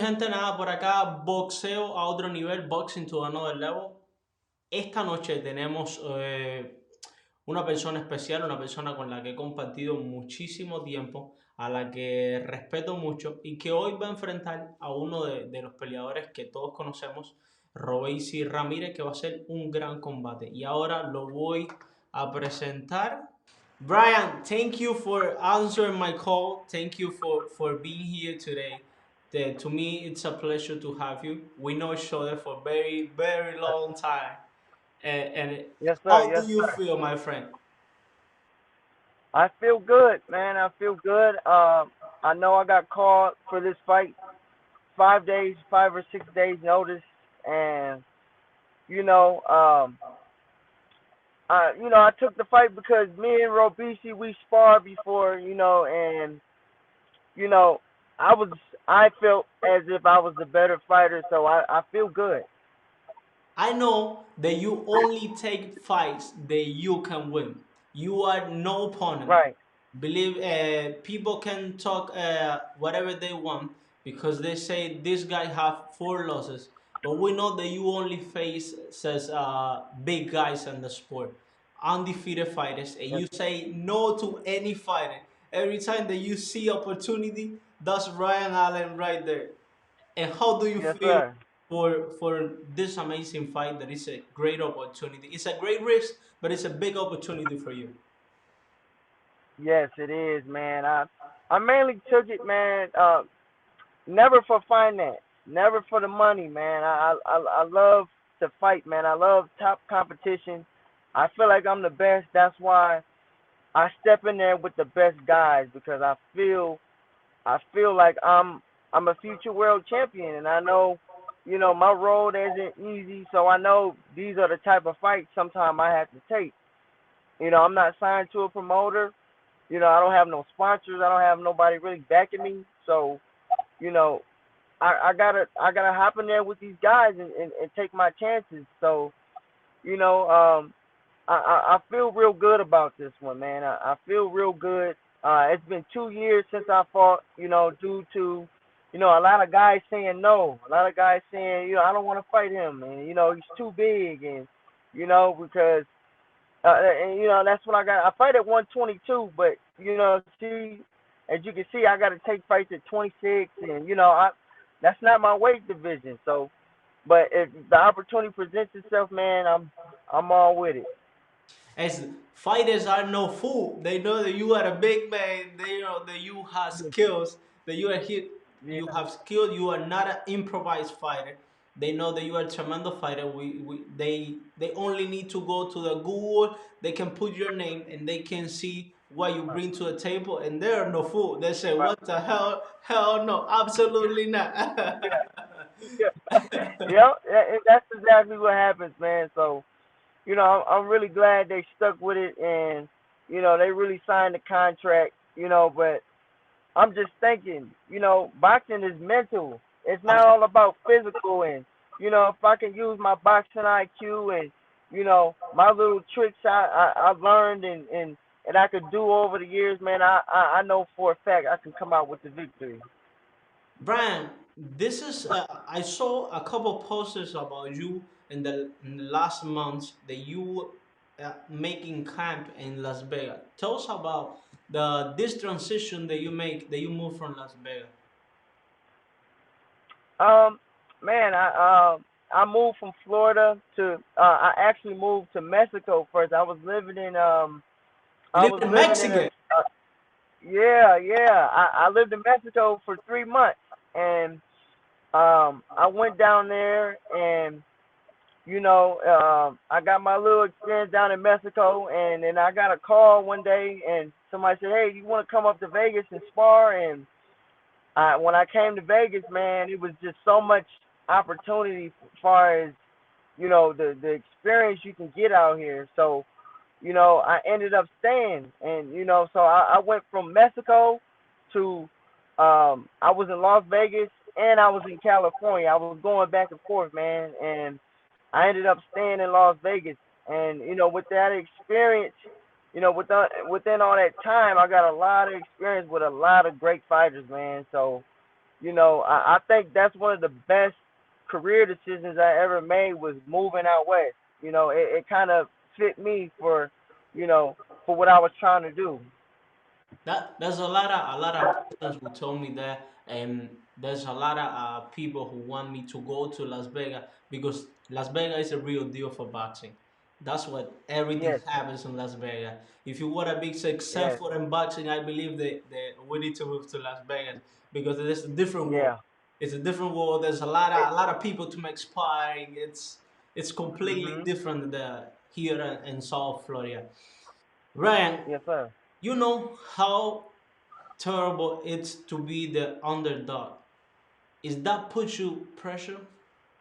gente, nada por acá, boxeo a otro nivel, boxing to another level. Esta noche tenemos una persona especial, una persona con la que he compartido muchísimo tiempo, a la que respeto mucho y que hoy va a enfrentar a uno de los peleadores que todos conocemos, Robeisy Ramirez, que va a ser un gran combate. Y ahora lo voy a presentar. Brian, thank you for answering my call. Thank you for being here today. To me, it's a pleasure to have you. We know each other for very, very long time. And Yes, sir. how do Yes, you sir. feel, my friend? I feel good, man. I feel good. I know I got called for this fight 5 days, 5 or 6 days notice, and you know, I took the fight because me and Robeisy we sparred before, and you know, I was, I felt as if I was the better fighter, so I feel good. I know that you only take fights that you can win. You are no opponent. Right. Believe people can talk whatever they want because they say this guy have 4 losses, but we know that you only face says big guys in the sport, undefeated fighters, and Yes, you say no to any fighter. Every time that you see opportunity, that's Ryan Allen right there. And how do you yes, feel sir. for this amazing fight that is a great opportunity? It's a great risk, but it's a big opportunity for you. Yes, it is, man. I mainly took it, man. Never for finance, never for the money, man. I love to fight, man. I love top competition. I feel like I'm the best. That's why I step in there with the best guys because I feel like I'm a future world champion, and I know, my road isn't easy. So I know these are the type of fights sometimes I have to take. I'm not signed to a promoter. I don't have no sponsors. I don't have nobody really backing me. So you know, I gotta hop in there with these guys and take my chances. So you know, I feel real good about this one, man. I feel real good. It's been 2 years since I fought. Due to a lot of guys saying no, a lot of guys saying I don't want to fight him, and he's too big, and because that's what I got. I fight at 122, but see, as you can see, I got to take fights at 26, and that's not my weight division. So, but if the opportunity presents itself, man, I'm all with it. As fighters are no fool, they know that you are a big man. They know that you have skills. That you are hit. Yeah, You have skill. You are not an improvised fighter. They know that you are a tremendous fighter. They only need to go to the Google. They can put your name and they can see what you bring to the table. And they're no fool. They say, right. "What the hell? Hell no, absolutely not." Yeah, yeah, yeah. And that's exactly what happens, man. So I'm really glad they stuck with it, and they really signed the contract. But I'm just thinking, boxing is mental. It's not all about physical. And if I can use my boxing IQ and my little tricks I've learned and I could do over the years, man, I know for a fact I can come out with the victory. Brian, this is I saw a couple posters about you in the last months that you making camp in Las Vegas. Tell us about the this transition that you make that you move from Las Vegas. Um, Man, I moved from Florida to I actually moved to Mexico first. You I live was in living in Mexico. yeah, yeah. I lived in Mexico for 3 months, and I went down there, and I got my little experience down in Mexico, and then I got a call one day, and somebody said, "Hey, you want to come up to Vegas and spar?" And when I came to Vegas, man, it was just so much opportunity as far as the experience you can get out here. So I ended up staying, and so I went from Mexico to I was in Las Vegas and I was in California. I was going back and forth, man, and I ended up staying in Las Vegas. And with that experience, within all that time, I got a lot of experience with a lot of great fighters, man. So I think that's one of the best career decisions I ever made was moving out west. It kind of fit me you know, for what I was trying to do. That there's a lot of persons who told me that, and there's a lot of people who want me to go to Las Vegas because Las Vegas is a real deal for boxing. That's what everything Yes, happens in Las Vegas. If you want to be yes, successful in boxing, I believe that we need to move to Las Vegas because it is a different world. yeah. It's a different world. There's a lot of people to make sparring. It's completely Mhm. different here in South Florida. Ryan, Yes, sir. you know how terrible it's to be the underdog. Is that put you pressure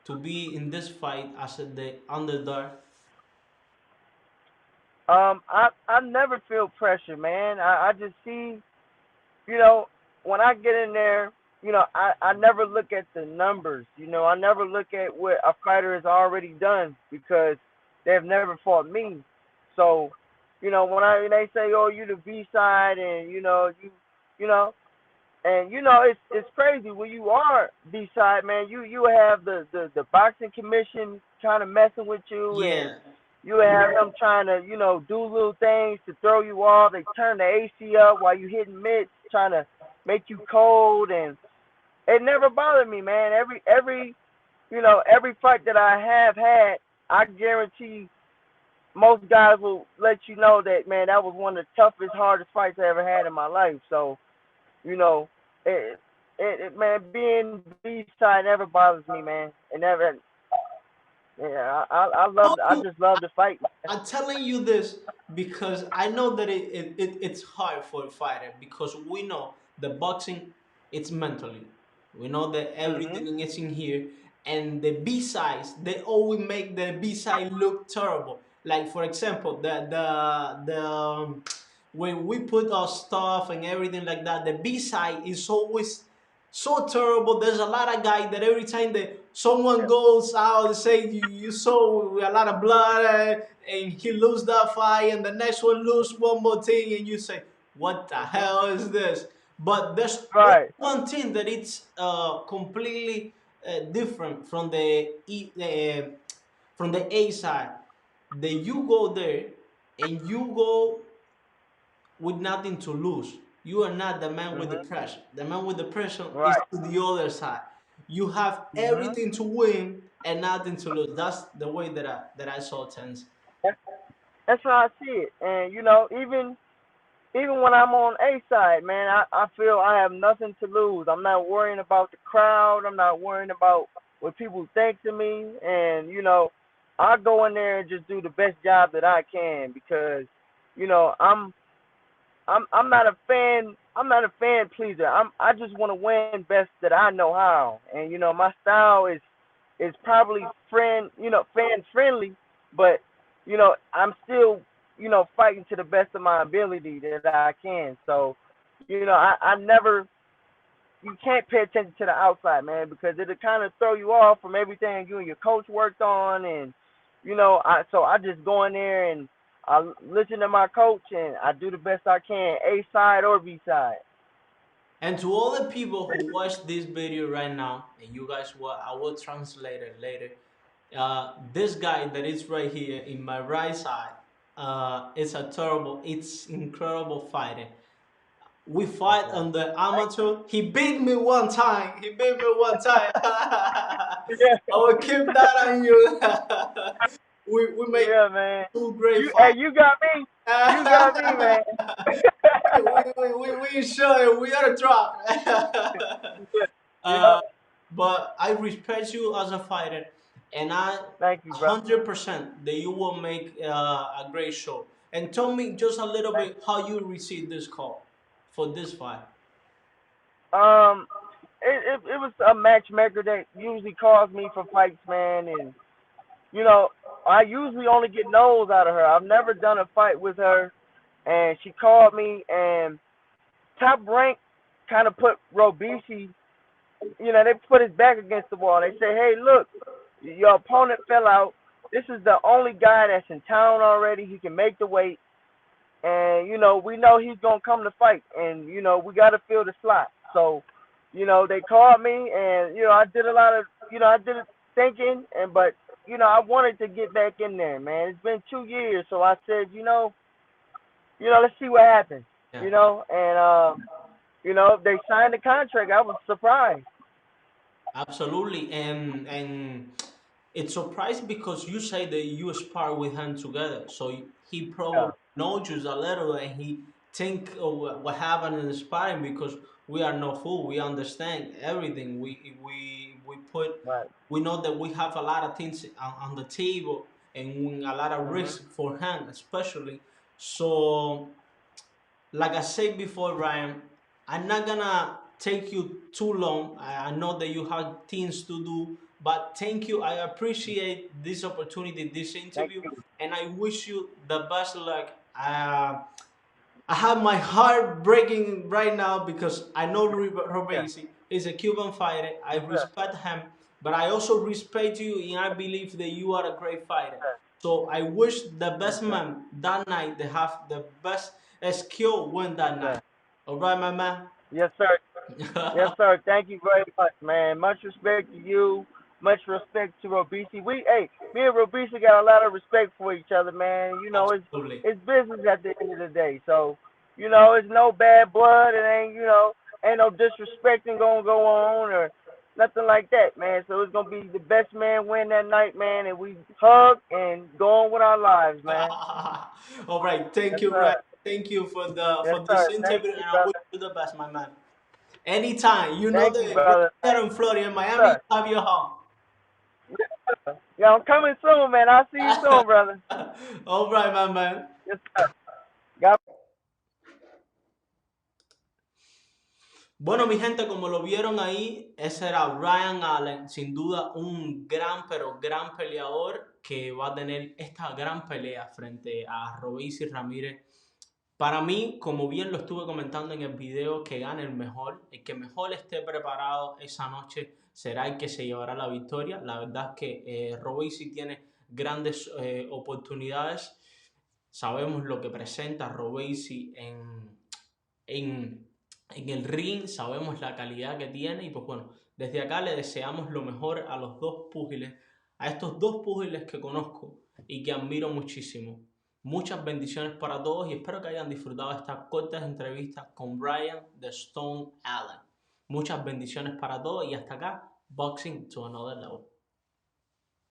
to be in this fight as the underdog? I never feel pressure, man. I just see, you know, when I get in there, I never look at the numbers. I never look at what a fighter has already done because they've never fought me. So, when they say, "Oh, you the B side," and you know, and it's crazy when you are B side, man. You have the boxing commission kind of messing with you, and Yeah, you have them trying to do little things to throw you off. They turn the AC up while you hitting mitts, trying to make you cold, and it never bothered me, man. Every fight that I have had, I guarantee most guys will let you know that, man, that was one of the toughest, hardest fights I ever had in my life. So you know, it, man, being B side never bothers me, man. It never. Yeah, I you just love to fight. I'm telling you this because I know that it's hard for a fighter because we know the boxing it's mentally. We know that Mhm. everything is in here, and the B sides they always make the B side look terrible. Like for example, when we put our stuff and everything like that, the B side is always so terrible. There's a lot of guys that every time that someone goes out and say you saw a lot of blood, and he lose that fight and the next one lose one more thing and you say what the hell is this? But there's Right. one thing that it's completely different from the A side. That you go there and you go with nothing to lose. You are not the man with the Mhm. pressure. The man with the pressure is Right. to the other side. You have Mhm. everything to win and nothing to lose. That's the way that I saw tense. That's, that's how I see it. And even when I'm on A side, man, I feel I have nothing to lose. I'm not worrying about the crowd. I'm not worrying about what people think to me. And I go in there and just do the best job that I can because you know I'm I'm not a fan. I'm not a fan pleaser. I just want to win best that I know how, and my style is probably fan friendly, but I'm still fighting to the best of my ability that I can. So I never you can't pay attention to the outside, man, because it'll kind of throw you off from everything you and your coach worked on, and I just go in there and I listen to my coach and I do the best I can, A side or B side. And to all the people who watch this video right now, and you guys will, I will translate it later. This guy that is right here in my right side, it's incredible fighting. We fight Okay. on the amateur. He beat me one time. He beat me one time. I Yeah, will keep that on you. we made yeah, man. two great Hey, fights. you got me. You got me, man. We sure we are a drop. Yeah. uh, but I respect you as a fighter, and I Thank you, bro. 100% that you will make a great show. And tell me just a little Thank bit how you received this call for this fight. you. It was a matchmaker that usually calls me for fights, man, and you know, I usually only get no's out of her. I've never done a fight with her, and she called me, and Top Rank kind of put Robeisy, they put his back against the wall. They say, hey, look, your opponent fell out. This is the only guy that's in town already. He can make the weight, and we know he's gonna come to fight, and we got to fill the slot. So, they called me, and I did a lot of, I did it thinking, and but I wanted to get back in there, man. It's been 2 years, so I said, let's see what happens, Yeah. and they signed the contract. I was surprised. Absolutely, and it's surprising because you say that you spar with him together, so he Yeah, probably knows you a little, and he think of what happened in the sparring because we are no fool. We understand everything. right. We know that we have a lot of things on the table and a lot of Mhm. risk for him, especially. So like I said before, Ryan, I'm not gonna take you too long. I know that you have things to do, but thank you. I appreciate this opportunity, this Thank interview, you. and I wish you the best luck. I have my heart breaking right now because I know Yeah. Robeisy is a Cuban fighter. I Yes, sir. respect him, but I also respect you, and I believe that you are a great Yes, fighter. sir. So I wish the Yes, best sir. man that night they have the best skill win Yes, that night. sir. All right, my man. Yes, sir. Yes, sir. Thank you very much, man. Much respect to you. Much respect to Robeisy. Me and Robeisy got a lot of respect for each other, man. Absolutely. It's business at the end of the day. So, it's no bad blood. It ain't no disrespecting gonna go on or nothing like that, man. So it's gonna be the best man win that night, man, and we hug and go on with our lives, man. All right. Thank Yes, you, sir. Ryan. Thank you Yes, for this sir. Thank interview, you, and I wish brother. you the best, my man. Anytime. You know Thank you, that right brother. here in Florida, in Yes, Miami, you sir. have your home. Yeah, I'm coming soon, man. I'll see you soon, brother. All right, my man. Yes, sir. God. Bueno, mi gente, como lo vieron ahí, ese era Ryan Allen, sin duda un gran, pero gran peleador que va a tener esta gran pelea frente a Robeisy Ramírez. Para mí, como bien lo estuve comentando en el video, que gane el que mejor esté preparado esa noche será el que se llevará la victoria. La verdad es que Robeisy tiene grandes oportunidades. Sabemos lo que presenta Robeisy en, en el ring, sabemos la calidad que tiene y pues bueno, desde acá le deseamos lo mejor a los dos púgiles, a estos dos púgiles que conozco y que admiro muchísimo. Muchas bendiciones para todos y espero que hayan disfrutado estas cortas entrevistas con Brian de Stone Allen. Muchas bendiciones para todos y hasta acá, Boxing to Another Level.